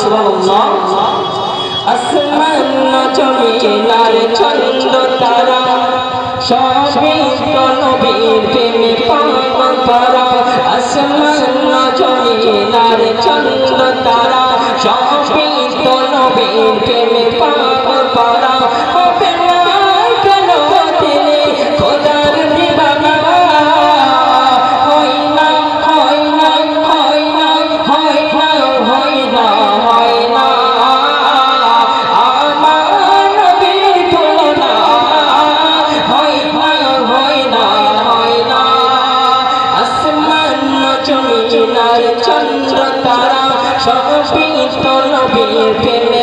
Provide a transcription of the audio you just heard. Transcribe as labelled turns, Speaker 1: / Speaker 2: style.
Speaker 1: সুবহানাল্লাহ। আসমান জমিনার চন্দ্র তারা সবই তো নবীর প্রেমে পাগল পারা। আসমান জমিনার চন্দ্র তারা সবই তো নবীর প্রেমে পাগল পারা। হবে না কেন দিলে খোদার দিবানা, হয় না হয় না হয় না হয় না হয় না হয় না আমার নবীর তুলনা, হয় না হয় না হয় না। আসমান জমিনার চন্দ্র তারা সবই তো নবীর প্রেমে